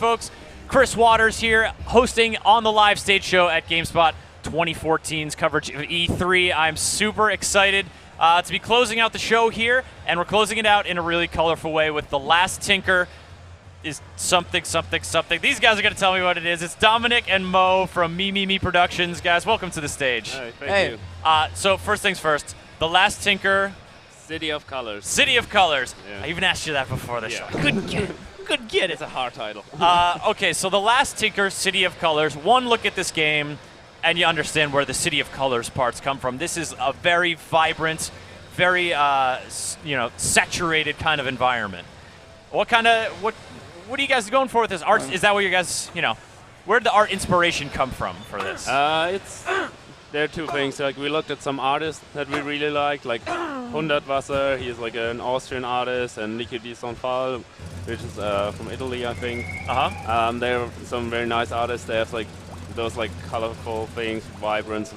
folks? Chris Waters here, hosting on the live stage show at GameSpot 2014's coverage of E3. I'm super excited to be closing out the show here, and we're closing it out in a really colorful way with The Last Tinker is something, something, something. These guys are going to tell me what it is. It's Dominik and Mo from Me Productions. Guys, welcome to the stage. Hi, thank you. So first things first, The Last Tinker. City of Colors. City of Colors. Yeah. I even asked you that before the show. I couldn't get it. Couldn't get it. It's a hard title. Okay, so The Last Tinker, City of Colors. One look at this game, and you understand where the City of Colors parts come from. This is a very vibrant, very saturated kind of environment. What are you guys going for with this art? Is that what you guys, where did the art inspiration come from for this? There are two things. Like, we looked at some artists that we really liked, like Hundertwasser, he's like an Austrian artist, and Nico Di Sonfal, which is from Italy, I think. They're some very nice artists. They have like those like colorful things, vibrant,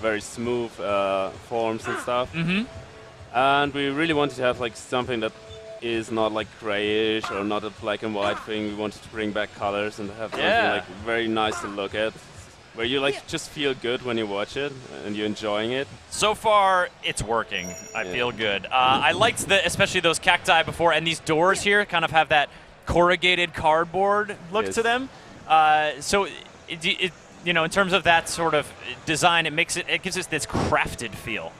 very smooth forms and stuff. And we really wanted to have like something that is not like grayish or not a black and white thing. We wanted to bring back colors and have something like very nice to look at, where you like just feel good when you watch it and you're enjoying it. So far, it's working. I feel good. I liked especially those cacti before, and these doors here kind of have that corrugated cardboard look to them. So, in terms of that sort of design, it gives us this crafted feel.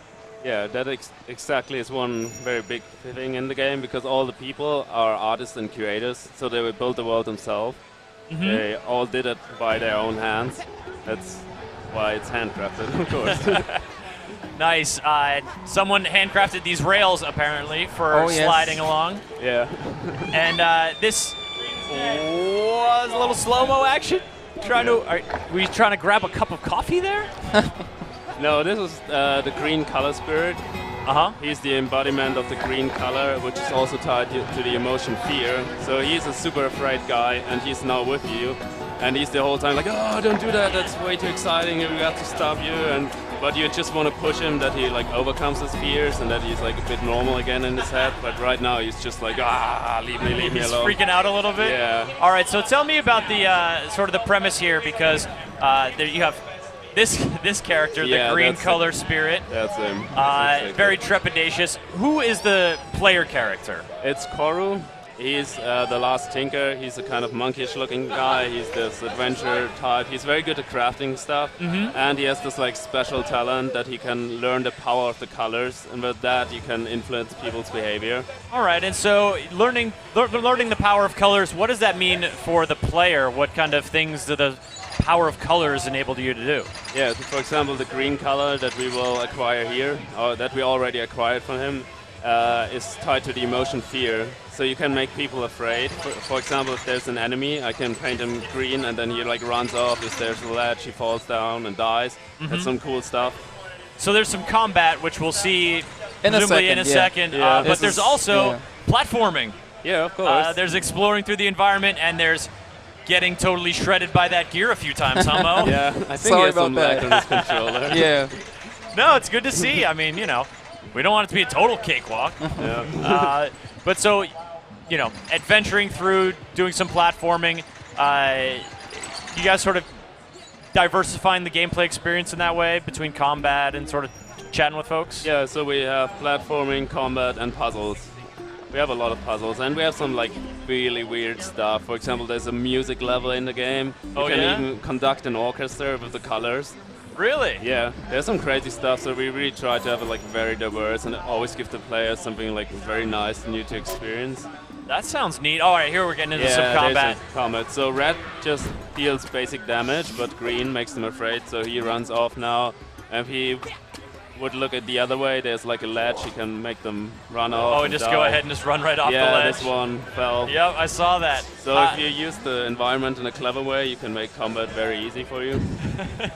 Yeah, that exactly is one very big thing in the game, because all the people are artists and curators, so they will build the world themselves. They all did it by their own hands. That's why it's handcrafted, of course. Nice. Someone handcrafted these rails, apparently, for sliding along. Yeah. And this was a little slow-mo action. Are we trying to grab a cup of coffee there? No, this was the green color spirit. He's the embodiment of the green color, which is also tied to the emotion fear. So he's a super afraid guy, and he's now with you. And he's the whole time like, oh, don't do that, that's way too exciting, we have to stop you. But you just want to push him, that he like overcomes his fears and that he's like a bit normal again in his head. But right now he's just like, leave me alone. He's freaking out a little bit? Yeah. All right, so tell me about the sort of the premise here, because there you have this character, the green color spirit. That's him. Very trepidatious. Who is the player character? It's Koru. He's the Last Tinker. He's a kind of monkish-looking guy. He's this adventure type. He's very good at crafting stuff, and he has this like special talent that he can learn the power of the colors, and with that he can influence people's behavior. All right, and so learning the power of colors. What does that mean for the player? What kind of things do the power of colors enable you to do? Yeah, so for example, the green color that we will acquire here, or that we already acquired from him, is tied to the emotion fear. So you can make people afraid. For example, if there's an enemy, I can paint him green, and then he like runs off. If there's a ledge, he falls down and dies. That's some cool stuff. So there's some combat, which we'll see in a second. But there's also platforming. Yeah, of course. There's exploring through the environment, and there's getting totally shredded by that gear a few times, huh, Mo? Yeah, I think he has some lag on his controller. Yeah. No, it's good to see. I mean, we don't want it to be a total cakewalk. But so, adventuring through, doing some platforming, you guys sort of diversifying the gameplay experience in that way between combat and sort of chatting with folks? Yeah, so we have platforming, combat, and puzzles. We have a lot of puzzles, and we have some like really weird stuff. For example, there's a music level in the game. You can even conduct an orchestra with the colors. Really? Yeah, there's some crazy stuff, so we really try to have it like very diverse and always give the players something like very nice, new to experience. That sounds neat. All right, here we're getting into some combat. So red just deals basic damage, but green makes them afraid, so he runs off now. And if he would look at the other way, there's like a ledge, you can make them run off. Oh, and just go ahead and just run right off the ledge? Yeah, this one fell. Yep, I saw that. So if you use the environment in a clever way, you can make combat very easy for you.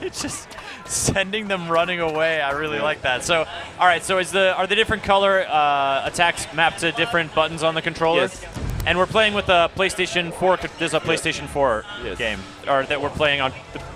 It's just sending them running away. I really like that. So, all right, so are the different color attacks mapped to different buttons on the controller? Yes. And we're playing with a PlayStation 4. There's a PlayStation 4 game, or that we're playing on.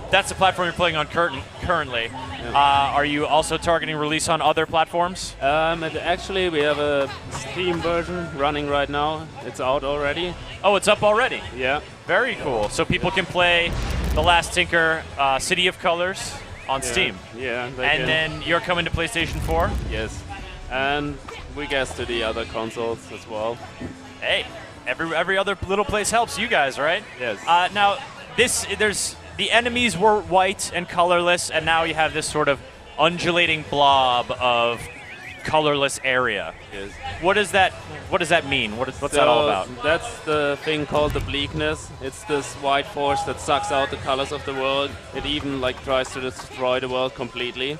That's the platform you're playing on currently. Yeah. Are you also targeting release on other platforms? Actually, we have a Steam version running right now. It's out already. Oh, it's up already? Yeah. Very cool. So people can play The Last Tinker City of Colors on Steam. Yeah. And then you're coming to PlayStation 4? Yes. And we guess to the other consoles as well. Hey, every other little place helps you guys, right? Yes. Now, the enemies were white and colorless, and now you have this sort of undulating blob of colorless area. Yes. What does that mean? What's that all about? That's the thing called the bleakness. It's this white force that sucks out the colors of the world. It even like tries to destroy the world completely.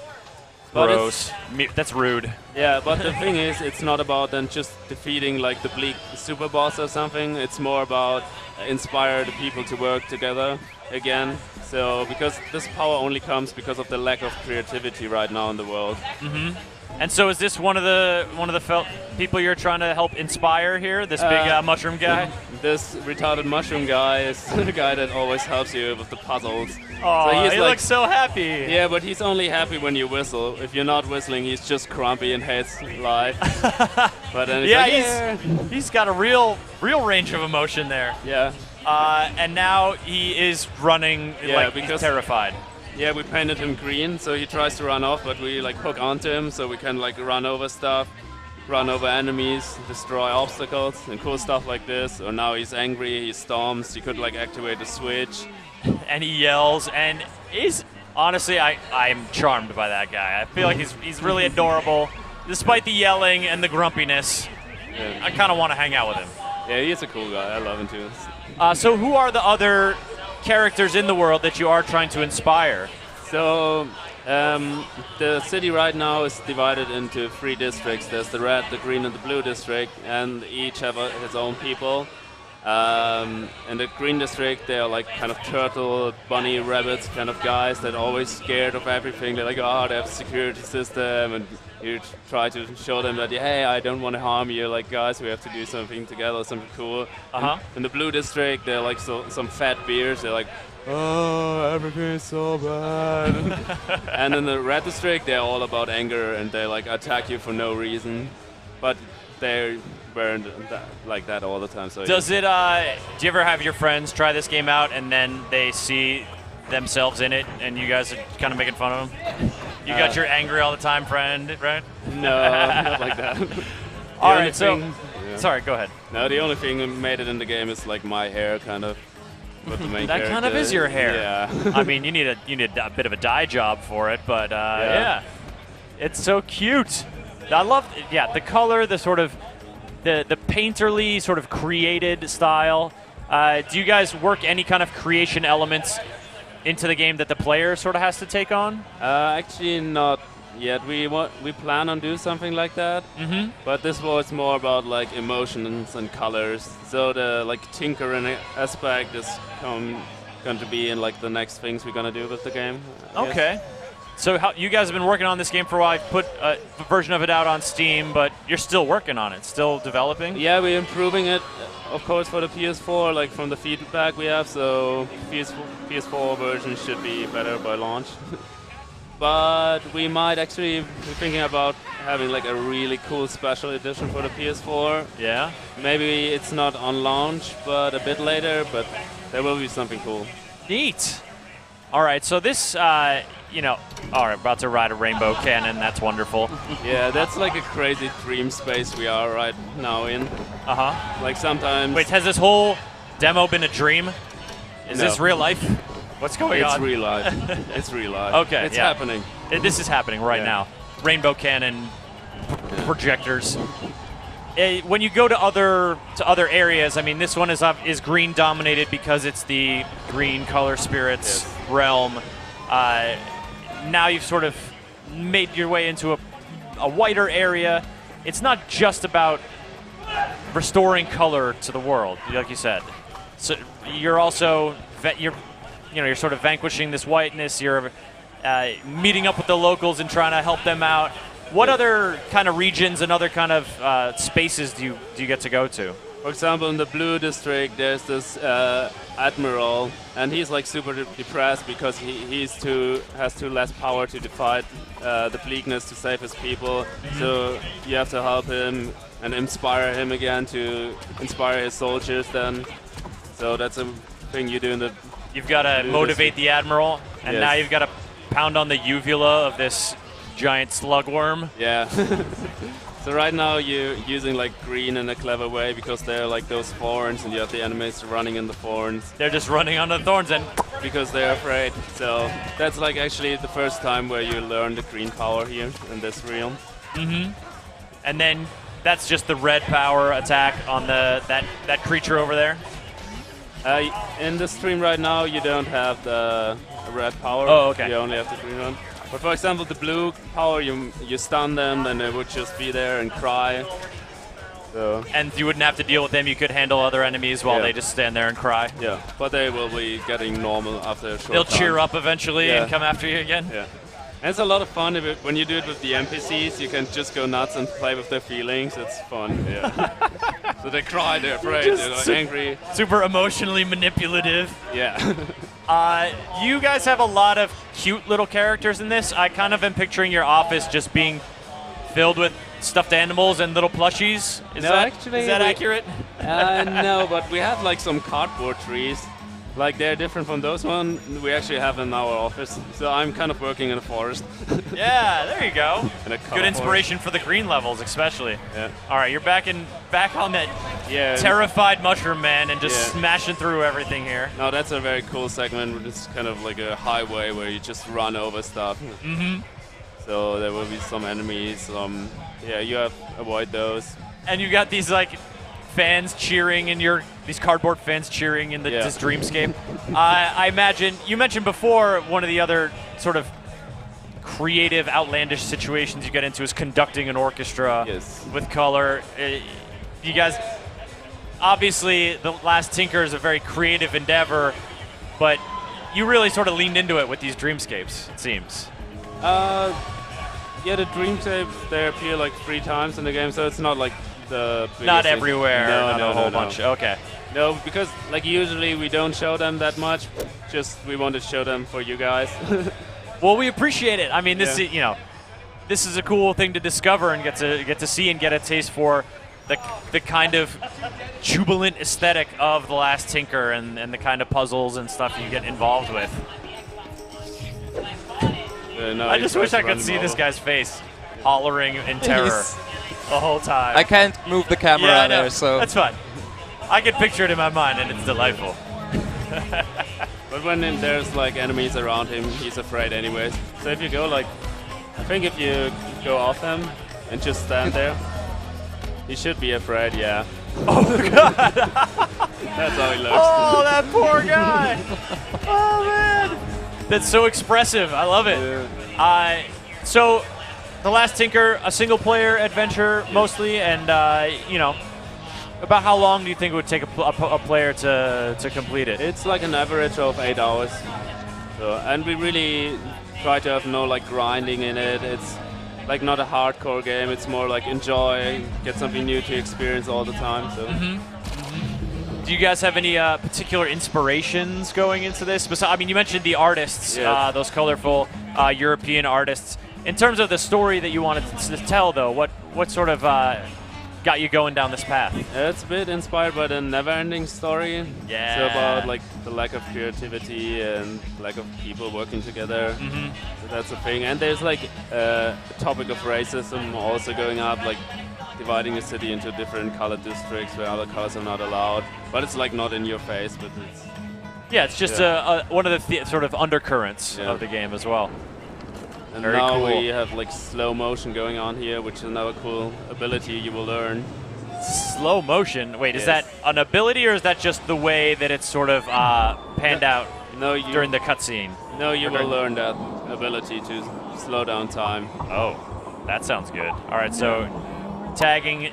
But Gross. That's rude. yeah, but the thing is, it's not about then just defeating like the bleak super boss or something. It's more about inspire the people to work together again. So because this power only comes because of the lack of creativity right now in the world. And so is this one of the people you're trying to help inspire here? This big mushroom guy? This retarded mushroom guy is the guy that always helps you with the puzzles. Oh, so he looks so happy. Yeah, but he's only happy when you whistle. If you're not whistling, he's just grumpy and hates life. But then he's got a real range of emotion there. Yeah. And now he is running like he's terrified. Yeah, we painted him green, so he tries to run off, but we like hook onto him so we can like run over stuff, run over enemies, destroy obstacles, and cool stuff like this. Or now he's angry, he storms, you could like activate the switch. And he yells, and honestly, I'm charmed by that guy. I feel like he's really adorable. Despite the yelling and the grumpiness, Yeah. I kind of want to hang out with him. Yeah, he's a cool guy, I love him too. So who are the other characters in the world that you are trying to inspire? So the city right now is divided into 3 districts. There's the red, the green, and the blue district, and each have his own people. In the green district, they are like kind of turtle, bunny, rabbits kind of guys that are always scared of everything. They're like, oh, they have a security system, and you try to show them that, hey, I don't want to harm you. Like, guys, we have to do something together, something cool. In the blue district, they're like some fat bears. They're like, oh, everything is so bad. And in the red district, they're all about anger, and they like attack you for no reason. But they weren't like that all the time. So Does it? Do you ever have your friends try this game out and then they see themselves in it, and you guys are kind of making fun of them? You got your angry all the time friend, right? No, not like that. All right, so sorry, go ahead. No, the only thing that made it in the game is like my hair, kind of. With the main That kind of is your hair. Yeah. I mean, you need a bit of a dye job for it, but yeah, it's so cute. I love the color, the sort of the painterly sort of created style. Do you guys work any kind of creation elements into the game that the player sort of has to take on? Actually, not yet. We plan on doing something like that. But this was more about like emotions and colors. So the like tinkering aspect is going to be in like the next things we're gonna do with the game. Okay. So you guys have been working on this game for a while. I've put a version of it out on Steam, but you're still working on it, still developing? Yeah, we're improving it, of course, for the PS4, like from the feedback we have, so PS4 version should be better by launch. But we might actually be thinking about having like a really cool special edition for the PS4. Yeah? Maybe it's not on launch, but a bit later, but there will be something cool. Neat. All right, so this, all right, about to ride a rainbow cannon. That's wonderful. Yeah, that's like a crazy dream space we are right now in. Like sometimes. Wait, has this whole demo been a dream? Is No. this real life? What's going on? It's real life. It's real life. Okay, It's happening. This is happening right now. Rainbow cannon, projectors. When you go to other areas, I mean, this one is green dominated because it's the green color spirits realm. Now you've sort of made your way into a wider area. It's not just about restoring color to the world, like you said. So you're also you're sort of vanquishing this whiteness. You're meeting up with the locals and trying to help them out. What other kind of regions and other kind of spaces do you get to go to? For example, in the blue district, there's this admiral, and he's like super depressed because he has too less power to fight the bleakness to save his people. So you have to help him and inspire him again to inspire his soldiers then. So that's a thing you do in the. You've got to motivate the Admiral, and Yes. now you've got to pound on the uvula of this giant slugworm. Yeah. So right now you're using like green in a clever way because they're like those thorns, and you have the enemies running in the thorns They're just running on the thorns, and because they're afraid. So that's like actually the first time where you learn the green power here in this realm. and then that's just the red power attack on that creature over there. In the stream right now, you don't have the red power. Oh, okay. You only have the green one. But for example, the blue power, you stun them, then they would just be there and cry. So And you wouldn't have to deal with them. You could handle other enemies while Yeah. they just stand there and cry. yeah, but they will be getting normal after a short They'll time. cheer up eventually Yeah. and come after you again. Yeah. And it's a lot of fun when you do it with the NPCs. You can just go nuts and play with their feelings. It's fun. Yeah. So they cry, they're afraid, they're like angry. Super emotionally manipulative. Yeah. You guys have a lot of cute little characters in this. I kind of am picturing your office just being filled with stuffed animals and little plushies. Is No, that, actually, is that we- accurate? No, but we have like some cardboard trees. Like they're different from those one we actually have in our office. So I'm kind of working in a forest. Yeah, there you go. In a Good color inspiration for the green levels, especially. Yeah. All right, you're back on that Yeah. terrified mushroom man and just Yeah. smashing through everything here. No, that's a very cool segment. It's kind of like a highway where you just run over stuff. Mm-hmm. So there will be some enemies. Yeah, you have avoid those. And you got these like fans cheering in these cardboard fans cheering in Yeah. this dreamscape. I imagine you mentioned before one of the other sort of creative, outlandish situations you get into is conducting an orchestra Yes. with color. You guys, obviously, The Last Tinker is a very creative endeavor, but you really sort of leaned into it with these dreamscapes, it seems. Yeah, the dreamscapes, they appear like 3 times in the game, so it's not like the biggest Not thing. everywhere, No, not no, a whole no, no. bunch. Okay. No, because like usually we don't show them that much. Just we want to show them for you guys. Well, we appreciate it. I mean, this Yeah. is, this is a cool thing to discover and get to see and get a taste for the kind of jubilant aesthetic of The Last Tinker and the kind of puzzles and stuff you get involved with. No, I he just tries wish to I run could them see this over. guy's face, hollering in terror He's- the whole time. I can't move the camera yeah, I know. there, so That's fine. I can picture it in my mind, and it's delightful. But when there's like enemies around him, he's afraid anyways. So if you go like, I think if you go off him and just stand there, he should be afraid. Yeah. Oh God! That's how he looks. Oh, that poor guy! Oh man, that's so expressive. I love it. So, The Last Tinker, a single-player adventure mostly, and about how long do you think it would take a player to complete it? It's like an average of 8 hours. So, and we really try to have no like grinding in it. It's like not a hardcore game. It's more like enjoy, get something new to experience all the time. So. Do you guys have any particular inspirations going into this? I mean, you mentioned the artists, Yes. those colorful European artists. In terms of the story that you wanted to tell, though, what sort of got you going down this path? It's a bit inspired by the Never-Ending Story. Yeah. So about like the lack of creativity and lack of people working together. Mm-hmm. So that's a thing. And there's like a topic of racism also going up, like dividing the city into different colored districts where other colors are not allowed. But it's like not in your face, but it's Yeah, it's just one of the sort of undercurrents Yeah. of the game as well. And Very now cool. we have like slow motion going on here, which is another cool ability you will learn. Slow motion. Wait, is Yes. that an ability or is that just the way that it's sort of panned out No, during the cutscene? No, you Or will during- learn that ability to slow down time. Oh, that sounds good. All right, so tagging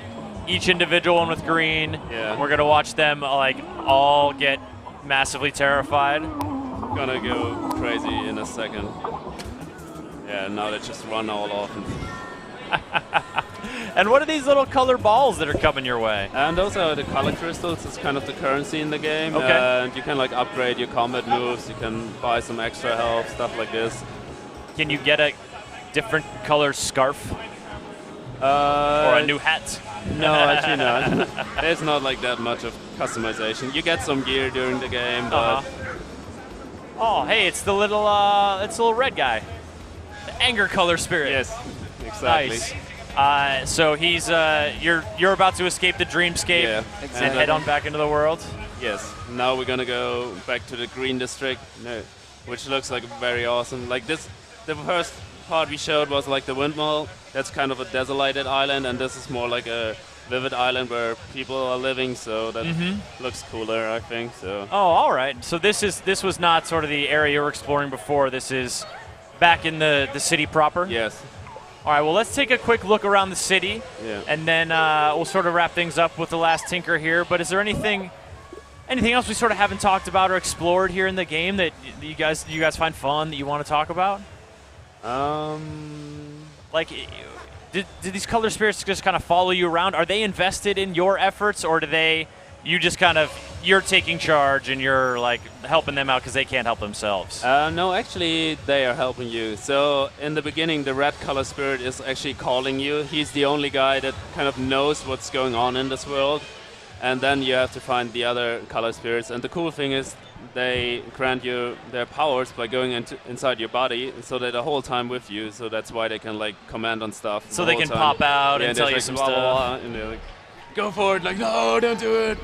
each individual one with green. Yeah. We're gonna watch them like all get massively terrified. Gonna go crazy in a second. Yeah, now they just run all off. And what are these little color balls that are coming your way? And those are the color crystals. It's kind of the currency in the game. Okay. And you can like upgrade your combat moves. You can buy some extra health, stuff like this. Can you get a different color scarf Uh, or a new hat? No, actually not. There's not like that much of customization. You get some gear during the game, but Oh, hey, it's the little red guy, the anger color spirit. yes, exactly. Nice. So he's you're about to escape the dreamscape Yeah, and exactly. head on back into the world. Yes. Now we're gonna go back to the green district, which looks like very awesome. Like this, the first part we showed was like the windmill. That's kind of a desolated island, and this is more like a vivid island where people are living. So that looks cooler, I think. So. Oh, all right. So this was not sort of the area you were exploring before. This is back in the city proper. Yes. All right. Well, let's take a quick look around the city, Yeah. and then we'll sort of wrap things up with the last Tinker here. But is there anything else we sort of haven't talked about or explored here in the game that you guys find fun that you want to talk about? Like, did these color spirits just kind of follow you around? Are they invested in your efforts, or you're taking charge and you're like helping them out because they can't help themselves? No, actually, they are helping you. So in the beginning, the red color spirit is actually calling you. He's the only guy that kind of knows what's going on in this world. And then you have to find the other color spirits. And the cool thing is they grant you their powers by going inside your body, so they're the whole time with you. So that's why they can like command on stuff. So they can pop out and tell you like, some blah, stuff. blah, blah, and they're like, go for it. Like, no, don't do it.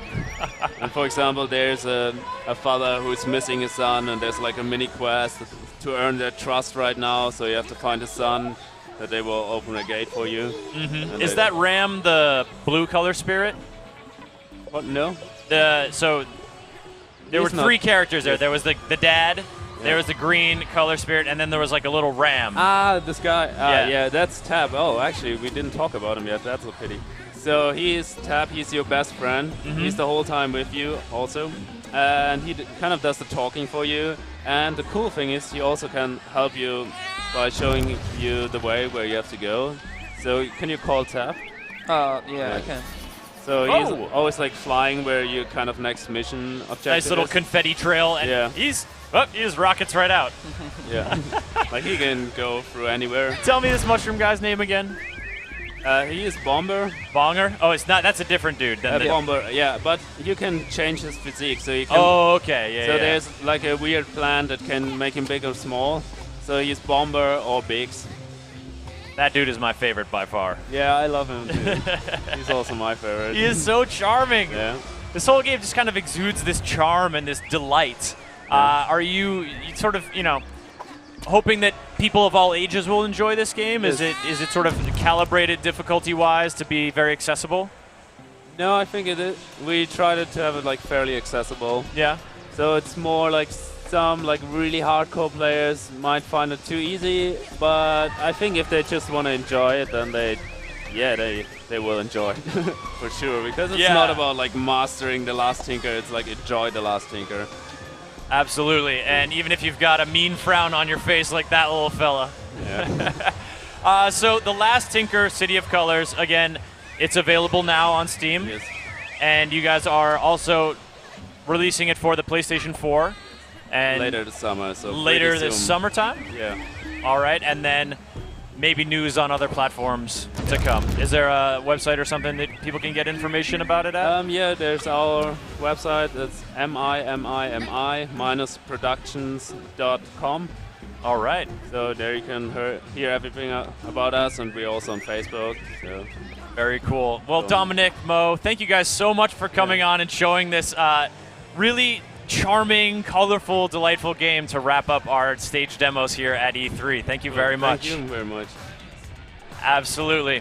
And for example, there's a father who's missing his son, and there's like a mini quest to earn their trust right now. So you have to find his son, that they will open a gate for you. Mm-hmm. Is that Ram the blue color spirit? What? No. So there were three characters there. There was the dad, there was the green color spirit, and then there was like a little ram. Ah, this guy. Yeah. That's Tab. Oh, actually, we didn't talk about him yet. That's a pity. So he's Tab. He's your best friend. He's the whole time with you also. And he kind of does the talking for you. And the cool thing is he also can help you by showing you the way where you have to go. So can you call Tab? Yeah, I can. So he's always like flying where you kind of next mission objective Nice little is. confetti trail, and he just rockets right out. Yeah. Like he can go through anywhere. Tell me this mushroom guy's name again. He is Bomber. Bonger? Oh, it's not. That's a different dude. Bomber, yeah, but you can change his physique, so you can. Oh, okay, yeah. So there's like a weird plant that can make him big or small. So he's Bomber or Biggs. That dude is my favorite by far. Yeah, I love him too. He's also my favorite. He is so charming. Yeah. This whole game just kind of exudes this charm and this delight. Are you sort of, hoping that people of all ages will enjoy this game? Yes. Is it sort of calibrated difficulty-wise to be very accessible? No, I think it is. We tried to have it like fairly accessible. Yeah. So it's more like some like really hardcore players might find it too easy, but I think if they just want to enjoy it, then they will enjoy it for sure, because it's not about like mastering the last Tinker, it's like enjoy the last Tinker. Absolutely, and even if you've got a mean frown on your face like that little fella. Yeah. So the last Tinker, City of Colors, again, it's available now on Steam. Yes. And you guys are also releasing it for the PlayStation 4. And Later this summer, so later pretty this soon. summertime? Yeah. All right, and then maybe news on other platforms to come. Is there a website or something that people can get information about it at? Yeah, there's our website. It's mimi-productions.com. All right. So there you can hear everything about us, and we're also on Facebook. So. Very cool. Well, Dominik, Mo, thank you guys so much for coming on and showing this really charming, colorful, delightful game to wrap up our stage demos here at E3. Thank you very much. Thank you very much. Absolutely.